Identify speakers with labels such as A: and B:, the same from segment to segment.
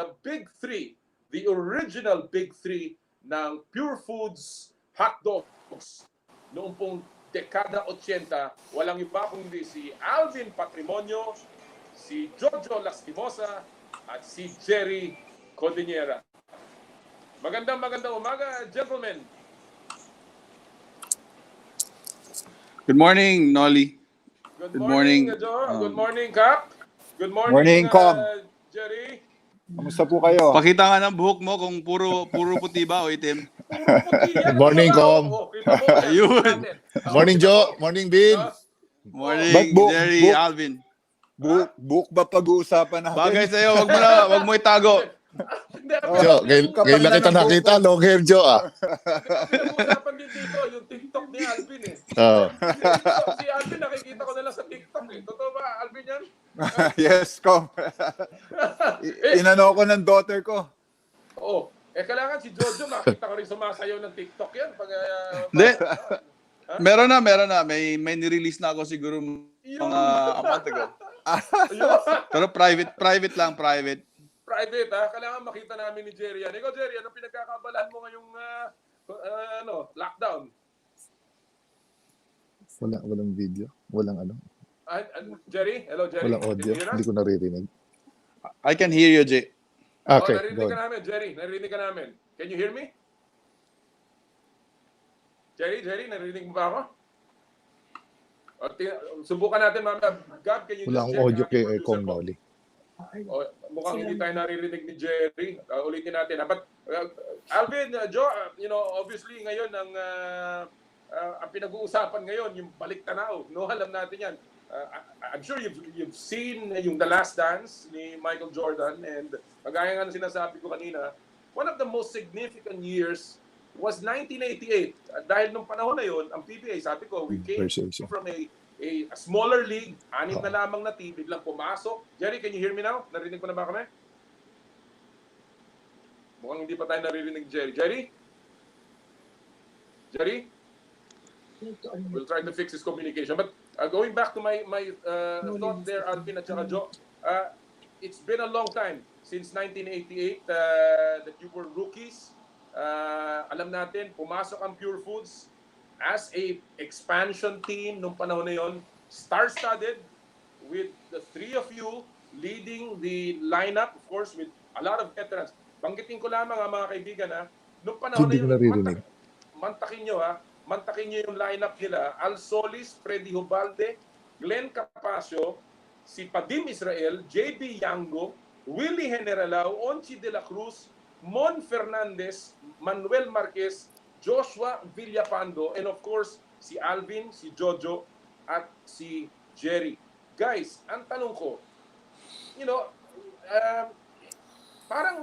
A: the Big Three, the original Big Three ng Pure Foods hot dogs noong pong dekada 80, walang iba kundi si Alvin Patrimoño, si Jojo Lastimosa, at si Jerry Codiñera. Magandang umaga, gentlemen.
B: Good morning, Noli.
A: Good morning, Joe. Good morning, Cap. Good
C: Morning, Com.
A: Jerry.
C: Kamusta po kayo?
B: Pakita nga ng buhok mo kung puro puti ba o itim.
A: Puro puti yan.
C: Morning, Com.
A: Kita mo,
B: Ayun.
C: Morning, Joe. Morning, Bill.
B: Morning, Jerry, Alvin.
C: Book ba pag-uusapan natin?
B: Bagay sa'yo, wag mo itago.
C: Joe, ngayon na kita nakita, long hair, Joe,
A: Pag-uusapan din dito, yung TikTok ni Alvin eh. Si Alvin, nakikita ko nila sa TikTok eh. Totoo ba, Alvin yan?
C: Yes, Com. Inano ko ng daughter ko.
A: Oo. Kailangan si Jojo, makita ko rin sumasayaw ng TikTok yan.
B: Hindi. Meron na. May nirelease na ako siguro mga a month ago. Pero private lang. Private
A: ha? Kailangan makita namin ni Jerry yan. Ikaw, Jerry, anong pinagkakabalan mo ngayong lockdown?
C: Walang video. Walang ano.
A: Jerry? Hello, Jerry.
C: Walang audio. Hindi ko naririnig.
B: I can hear you, Jay.
C: Okay,
A: narinig ka namin, Jerry. Narinig ka namin. Can you hear me? Jerry, narinig mo ba ako? Subukan natin, Mama. Gab, can you
C: Wala akong audio kay Kong Noli.
A: Mukhang hindi tayo naririnig ni Jerry. Ulitin natin. But, Alvin, Joe, obviously ngayon ang pinag-uusapan ngayon, yung balik tanaw. No, alam natin yan. I'm sure you've seen yung The Last Dance ni Michael Jordan, and kagaya nga ng sinasabi ko kanina, one of the most significant years was 1988. Dahil nung panahon na yun, ang PBA, sabi ko, we came from a smaller league, 6 na lamang na team, biglang pumasok. Jerry, can you hear me now? Narinig ko na ba kami? Mukhang hindi pa tayo naririnig, Jerry. Jerry? We'll try to fix his communication. But going back to my thought there, Alvin at saka Joe, it's been a long time since 1988 that you were rookies. Alam natin, pumasok ang Pure Foods as a expansion team nung panahon na yon, star-studded with the three of you leading the lineup, of course, with a lot of veterans. Banggitin ko lamang mga kaibigan nung panahon na yun, mantakin nyo yung lineup nila: Al Solis, Freddy Hubalde, Glenn Capasio, si Padim Israel, JB Yango, Willie Generalao, Onchi de la Cruz, Mon Fernandez, Manuel Marquez, Joshua Villapando, and of course, si Alvin, si Jojo, at si Jerry. Guys, ang tanong ko, parang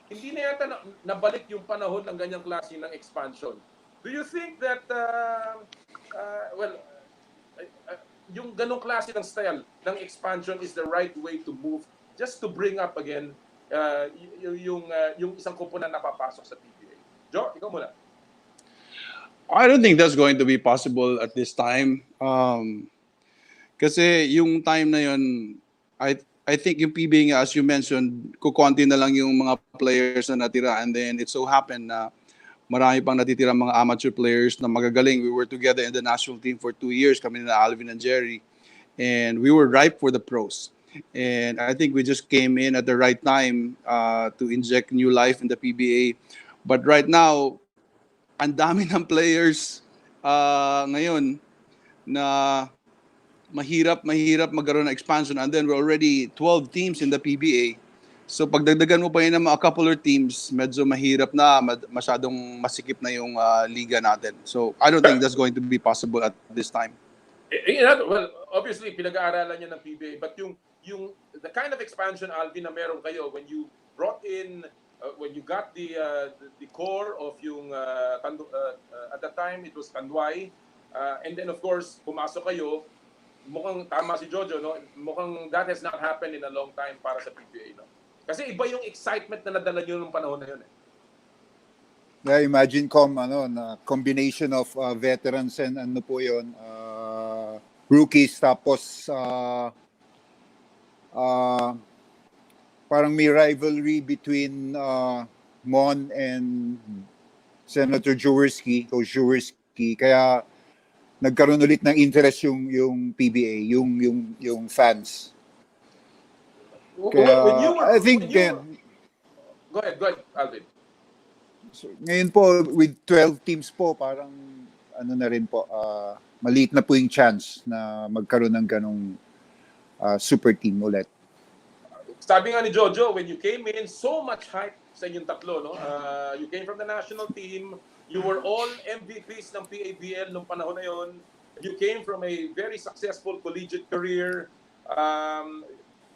A: hindi na yata nabalik yung panahon ng ganyang klase ng expansion. Do you think that, yung ganong klase ng style ng expansion is the right way to move just to bring up again yung isang koponan na papasok sa PBA? Joe, ikaw muna.
B: I don't think that's going to be possible at this time. Kasi yung time na yun, I think yung PBA nga, as you mentioned, kukonti na lang yung mga players na natira, and then it so happened na marami pang natitira mga amateur players na magagaling. We were together in the national team for 2 years, kami na Alvin and Jerry, and we were ripe for the pros. And I think we just came in at the right time to inject new life in the PBA. But right now, ang dami ng players ngayon na mahirap magkaroon ng expansion, and then we're already 12 teams in the PBA. So pagdagdagan mo pa yun ng mga couple of teams, medyo mahirap na, masyadong masikip na yung liga natin. So I don't think that's going to be possible at this time.
A: Well, obviously pinag-aaralan niya ng PBA, but yung the kind of expansion, Alvin, na meron kayo when you brought in when you got the core of yung at the time it was Tanduay, and then of course pumasok kayo, mukhang tama si Jojo, no? Mukhang that has not happened in a long time para sa PBA, no? Kasi iba yung excitement na nadala niyo nung panahon na yun eh.
C: Yeah, imagine na combination of veterans and ano po yun, rookies, tapos parang may rivalry between Mon and Senator Jaworski, Coach Jaworski, kaya nagkaroon ulit ng interest yung PBA, yung fans. Kaya
A: When you were,
C: I think
A: go ahead, Alvin.
C: so, ngayon po with 12 teams po, parang ano na rin po, maliit na po yung chance na magkaroon ng ganong super team ulit.
A: Sabi nga ni Jojo, when you came in, so much hype sa inyong tatlo, no? You came from the national team, you were all MVPs ng PABL nung panahon na yon. You came from a very successful collegiate career.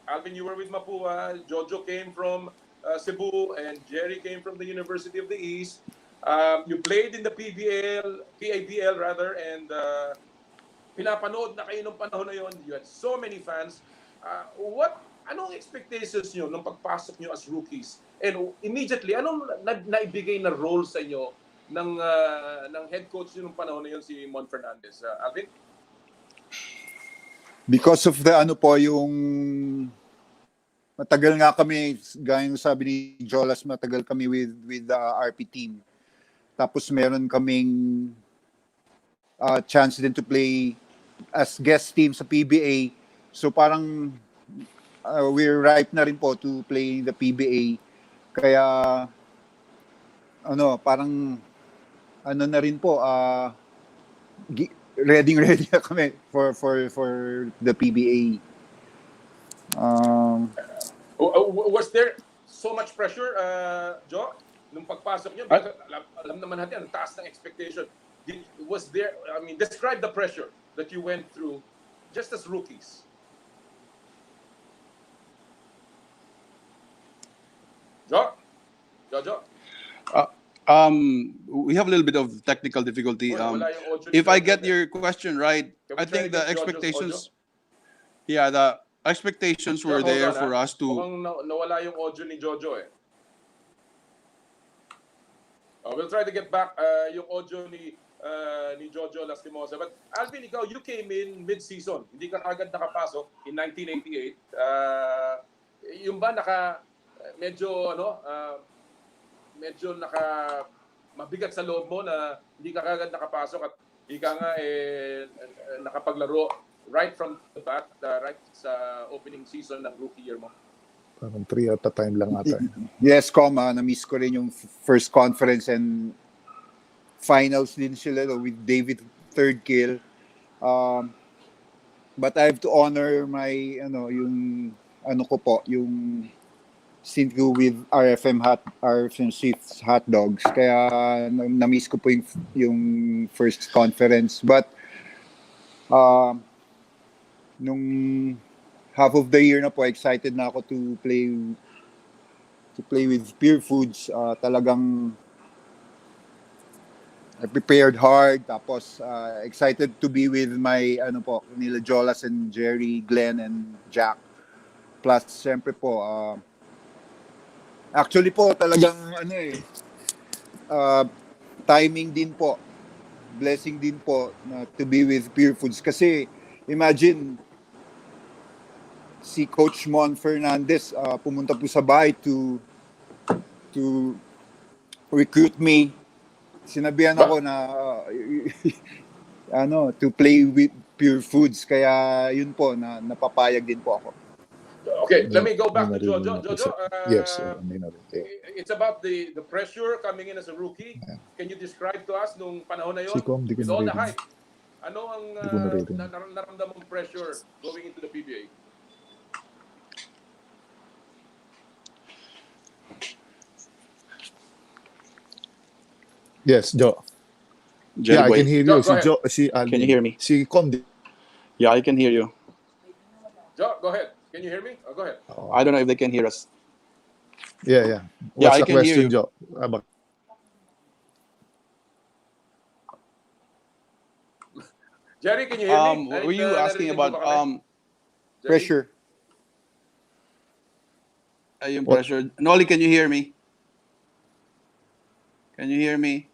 A: Alvin, you were with Mapua. Jojo came from Cebu, and Jerry came from the University of the East. You played in the PABL rather, and pinapanood na kayo nung panahon na yon. You had so many fans. Anong expectations nyo nung pagpasok nyo as rookies? And immediately, anong naibigay na role sa inyo ng head coach nyo nung panahon na yon, si Mon Fernandez? Alvin?
C: Because of the yung matagal nga kami, gaya ng sabi ni Jolas, matagal kami with the RP team. Tapos meron kaming chance din to play as guest team sa PBA. So parang we're ripe na rin po to play the PBA. Kaya parang na rin po ready na kami for the PBA.
A: Was there so much pressure, Jo, nung pagpasok nyo? Alam naman natin, ang taas ng expectation. Was there, describe the pressure that you went through just as rookies. Jojo?
B: We have a little bit of technical difficulty. If I get your question right, I think the expectations, the expectations were there for us to.
A: Mukhang nawala yung audio ni Jojo eh. We'll try to get back yung audio ni Jojo Lastimosa. But Alvin, you came in mid-season. Hindi ka agad nakapasok in 1988. Yung ba medyo mabigat sa loob mo na hindi ka agad nakapasok at hindi ka nga nakapaglaro right from the bat, right sa opening season ng rookie year mo?
D: Parang 3 at a time lang ata.
C: Yes, na-miss ko rin yung first conference and finals din sila with David third kill. But I have to honor my yung stint ko with RFM Chiefs Hot Dogs. Kaya na-miss ko po yung first conference. But nung half of the year na po, excited na ako to play with Pure Foods. Talagang I prepared hard, tapos excited to be with my nila Jolas and Jerry, Glenn and Jack. Plus siyempre po actually po talagang timing din po, blessing din po na to be with Pure Foods kasi imagine si Coach Mon Fernandez pumunta po sa bahay to recruit me. Sinabihan ako na to play with Pure Foods, kaya yun po napapayag din po ako.
A: Okay, let me go back to Jojo. Jojo,
D: yes,
A: it's about the pressure coming in as a rookie. Can you describe to us nung panahon na yun?
D: With
A: all the hype. Ano ang naramdamang pressure going into the PBA?
D: Yes, Joe.
B: Jerry
D: I
B: boy.
D: can hear you.
A: Go
D: Alvin.
B: Can you hear me?
D: Si Com.
B: Yeah, I can hear you.
A: Joe, go ahead. Can you hear me? Go ahead.
B: I don't know if they can hear us.
D: Yeah.
B: Yeah, I
D: What's the
B: can hear
D: question,
B: you.
D: Joe?
A: Jerry, can you hear me?
B: Were you asking about
C: Pressure.
B: yung pressure? Noli, can you hear me? Can you hear me?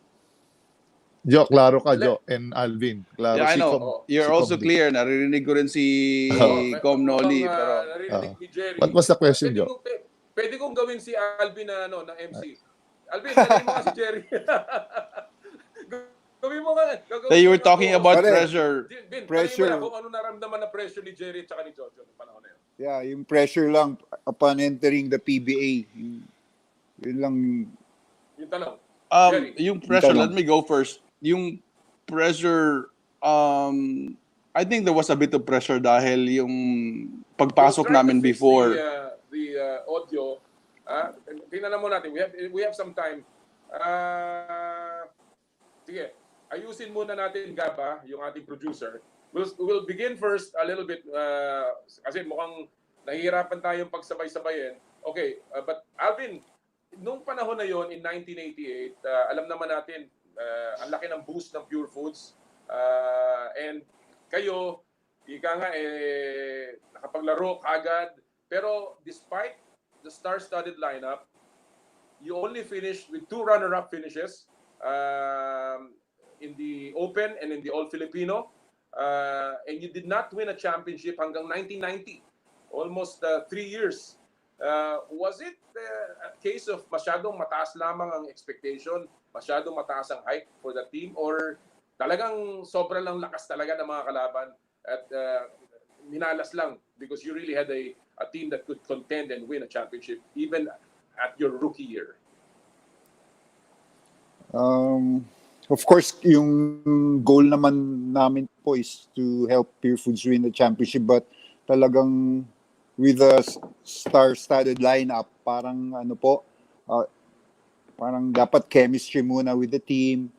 D: Joe, klaro ka, Joe. And Alvin. Klaro
B: Yeah, I
D: si
B: know.
D: Com.
B: You're
D: si
B: also
D: Com.
B: clear. Naririnig ko rin si Com Noli. Pero
A: narinig ni Jerry.
D: What was the question, Joe?
A: pwede kong gawin si Alvin na ano, na MC. Alvin, dali mo nga si Jerry. Gawin mo nga.
B: That you were talking about
C: Pare,
B: pressure.
A: Bin,
C: pressure.
A: kung ano naramdaman na pressure ni Jerry at saka ni Jojo noong panahon na yun.
C: Yeah, yung pressure lang upon entering the PBA. Yun lang.
A: Yung tanong.
B: Yung pressure,
C: Tanong.
B: let me go first. Yung pressure, I think there was a bit of pressure dahil yung pagpasok namin before.
A: The audio. Tingnan mo natin. We have some time. Sige, ayusin muna natin, Gaba, yung ating producer. We'll begin first a little bit kasi mukhang nahihirapan tayong pagsabay-sabayin. Okay, but Alvin, nung panahon na yon in 1988, alam naman natin ang laki ng boost ng Pure Foods. And kayo, ika nga nakapaglaro kagad. Pero despite the star-studded lineup, you only finished with 2 runner-up finishes in the Open and in the All-Filipino. And you did not win a championship hanggang 1990. Almost 3 years. Was it a case of masyadong mataas lamang ang expectation, masyadong mataas ang hype for the team, or talagang sobrang lang lakas talaga ng mga kalaban at minalas lang because you really had a team that could contend and win a championship even at your rookie year?
C: Of course, yung goal naman namin po is to help Pure Foods win the championship, but talagang with a star-studded lineup, parang ano po, parang dapat chemistry muna with the team.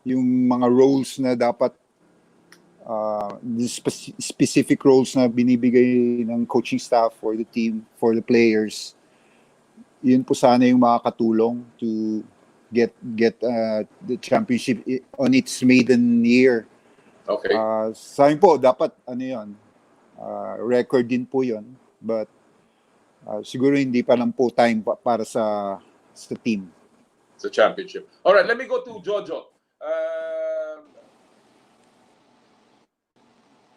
C: Yung mga roles na dapat, the specific roles na binibigay ng coaching staff for the team, for the players, yun po sana yung makakatulong to get the championship on its maiden year.
A: Okay.
C: Sa akin po, dapat ano yun, record din po yun. But siguro hindi pa lang po time para sa team.
A: It's a championship. All right, let me go to Jojo.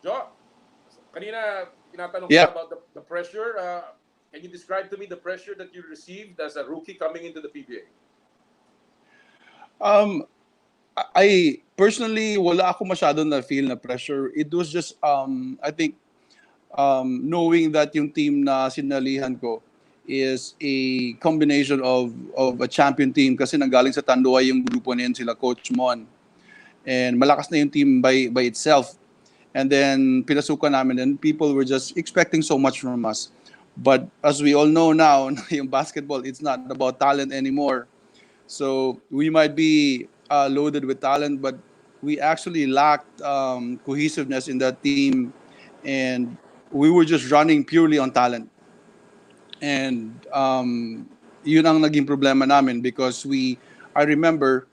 A: Jo, kanina tinatanong ko about the pressure. Can you describe to me the pressure that you received as a rookie coming into the PBA?
B: I personally, wala ako masyado na feel na pressure. It was just, I think, knowing that yung team na sinalihan ko is a combination of a champion team kasi nanggaling sa Tanduay yung grupo niyan, sila Coach Mon. And malakas na yung team by itself. And then pinasukan namin and people were just expecting so much from us. But as we all know now, yung basketball, it's not about talent anymore. So we might be loaded with talent, but we actually lacked cohesiveness in that team, and we were just running purely on talent. And yun ang naging problema namin because I remember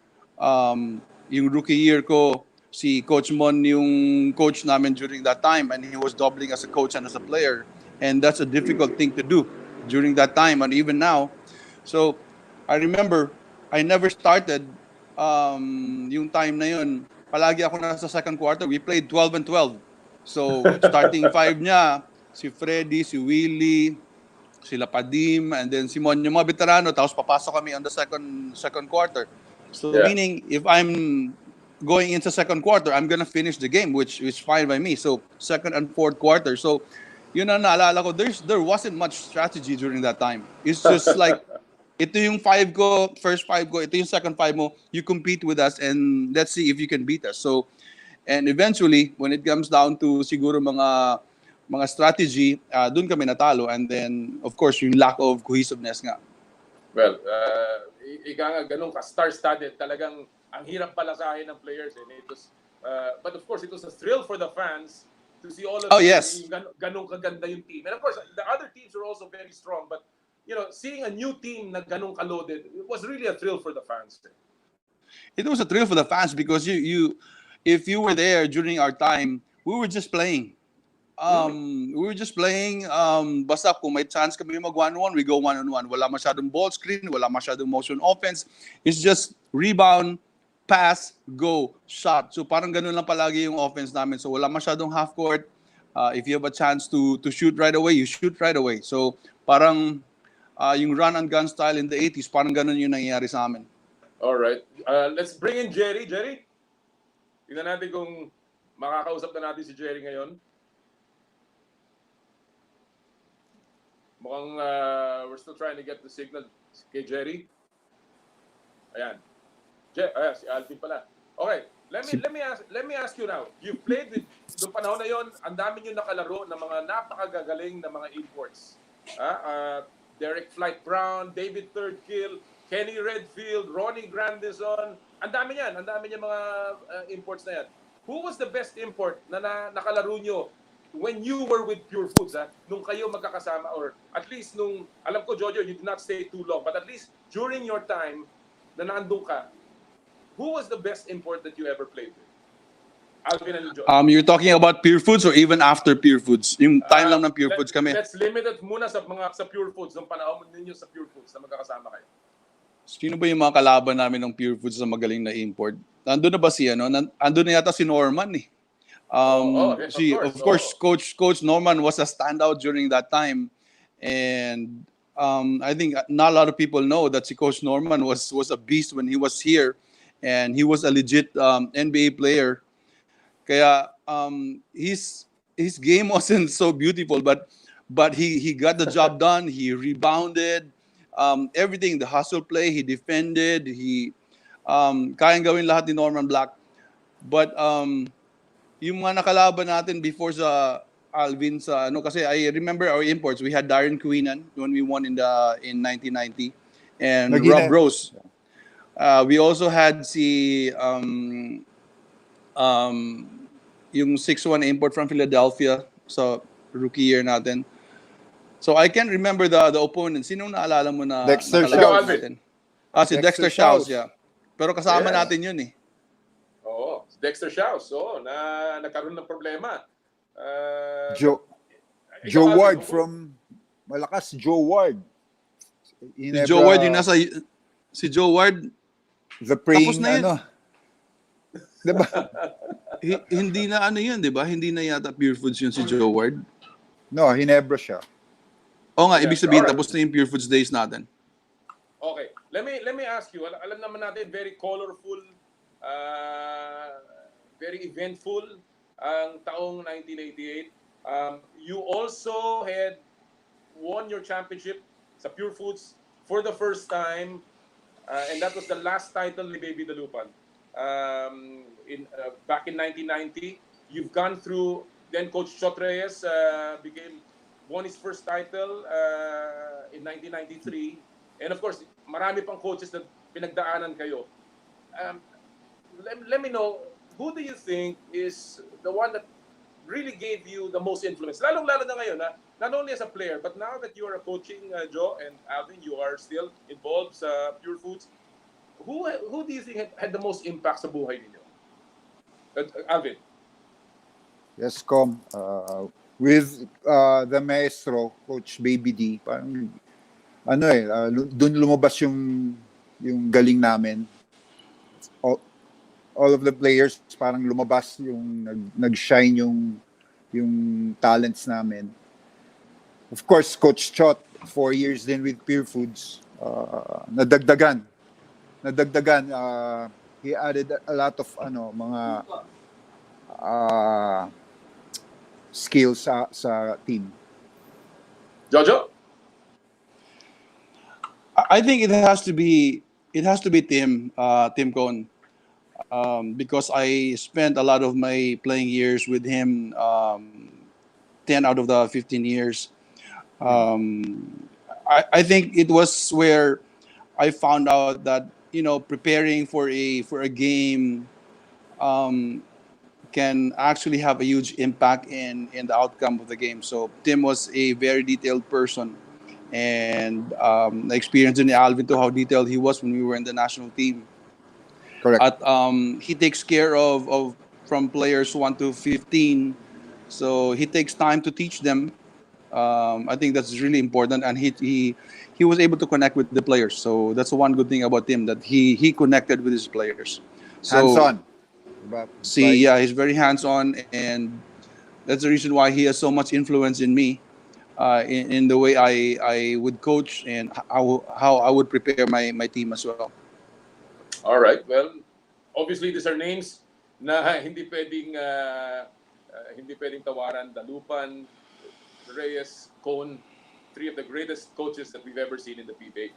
B: yung rookie year ko, si Coach Mon yung coach namin during that time, and he was doubling as a coach and as a player. And that's a difficult thing to do during that time and even now. So I remember I never started yung time na yun. Palagi ako nasa second quarter. We played 12 and 12. So starting 5 niya, si Freddy, si Willie, sila Padim, and then si Mon, yung mga veterano, tapos papasok kami on the second quarter. So meaning if I'm going into second quarter, I'm gonna finish the game, which is fine by me. So second and fourth quarter. So yun ang naalala ko, there wasn't much strategy during that time. It's just like, ito yung first 5 ko, ito yung second 5 mo, you compete with us and let's see if you can beat us. So, and eventually, when it comes down to siguro mga strategy, dun kami natalo. And then, of course, yung lack of cohesiveness nga.
A: Well, ika nga, ganun ka, star-studded, talagang ang hirap palasahin ng players. And it was, but of course, it was a thrill for the fans to see all of
B: yes.
A: ganun kaganda yung team. And of course, the other teams were also very strong, but you know, seeing a new team na ganun ka-loaded, it was really a thrill for the fans.
B: It was a thrill for the fans because if you were there during our time, we were just playing. We were just playing. Basta kung may chance kami mag 1-on-1, we go 1-on-1. Wala masyadong ball screen, wala masyadong motion offense. It's just rebound, pass, go, shot. So parang ganun lang palagi yung offense namin. So wala masyadong half court. If you have a chance to shoot right away, you shoot right away. So parang yung run and gun style in the 80s, parang ganun yung nangyayari sa amin.
A: All right. Let's bring in Jerry. Jerry, tingnan natin kung makakausap na natin si Jerry ngayon. Mukhang we're still trying to get the signal kay Jerry. Ayan. Ayan, si Alvin pala. Okay, let me ask you now. You played with noong panahon na yon, ang dami niyo nakalaro ng mga napakagagaling na mga imports. Derek Flight Brown, David Thirdkill, Kenny Redfield, Ronnie Grandison. Ang dami niyan mga imports na yan. Who was the best import na nakalaro niyo when you were with Pure Foods, nung kayo magkakasama, or at least nung, alam ko, Jojo, you did not stay too long, but at least during your time na nandun ka, who was the best import that you ever played with? Alvin and Jojo.
B: You're talking about Pure Foods or even after Pure Foods? Yung time lang ng Pure Foods kami.
A: Let's limit it muna sa Pure Foods, nung panahon ninyo sa Pure Foods na magkakasama kayo.
B: Sino ba yung mga kalaban namin ng Pure Foods na magaling na import? Nandun na ba si Nandun na yata si Norman eh. Of course, Coach Norman was a standout during that time, and I think not a lot of people know that si Coach Norman was a beast when he was here, and he was a legit NBA player. Kaya his game wasn't so beautiful, but he got the job done. He rebounded, everything, the hustle play, he defended, he kayang gawin lahat ni Norman Black, but yung mga nakalaban natin before sa Alvin kasi I remember our imports. We had Darren Queenan when we won in 1990, and Rob Rose. We also had yung 6'1" import from Philadelphia sa rookie year natin. So I can't remember the opponent. Sino naalala mo na
C: Dexter
B: nakalaban
C: Shouse.
B: natin? Si Dexter Shouse, yeah. Pero kasama natin yun eh.
A: Oo, Dexter Shouse. Oo, nagkaroon ng problema.
C: Joe Ward from malakas, Joe Ward.
B: Si Joe Ward yung si Joe Ward
C: the praying diba?
B: Hindi na yun, diba? Hindi na yata Pure Foods yun si Joe Ward.
C: No, Hinebra siya.
B: Oo nga, ibig sabihin tapos na yung Pure Foods days natin.
A: Okay, let me ask you. Alam naman natin, very colorful, very eventful ang taong 1988. You also had won your championship sa Pure Foods for the first time, and that was the last title ni Baby Dalupan. Back in 1990, you've gone through. Then Coach Chot Reyes won his first title in 1993, and of course, marami pang coaches na pinagdaanan kayo. Let me know, who do you think is the one that really gave you the most influence? Lalong-lalo na ngayon, not only as a player, but now that you are coaching, Joe and Alvin, you are still involved sa Pure Foods. Who do you think had the most impact sa buhay ninyo? Alvin?
C: Yes, Com. With the maestro, Coach Baby D, parang doon lumabas yung galing namin. All of the players parang lumabas yung nag-shine yung talents namin. Of course, Coach Chot, 4 years din with Pure Foods, nadagdagan. He added a lot of mga skills sa team.
A: Jojo?
B: I think it has to be Tim Cohn, because I spent a lot of my playing years with him, 10 out of the 15 years. I think it was where I found out that preparing for a game can actually have a huge impact in the outcome of the game. So Tim was a very detailed person, and I experienced in Alvin to how detailed he was when we were in the national team.
C: Correct.
B: He takes care of from players 1 to 15, so he takes time to teach them. I think that's really important, and he was able to connect with the players. So that's one good thing about him, that he connected with his players. So,
C: Hands-on.
B: he's very hands-on, and That's the reason why he has so much influence in me, in the way I would coach and how I would prepare my team as well.
A: All right. Well, obviously these are names na hindi pwedeng tawaran. Dalupan, Reyes, Cone, three of the greatest coaches that we've ever seen in the PBA.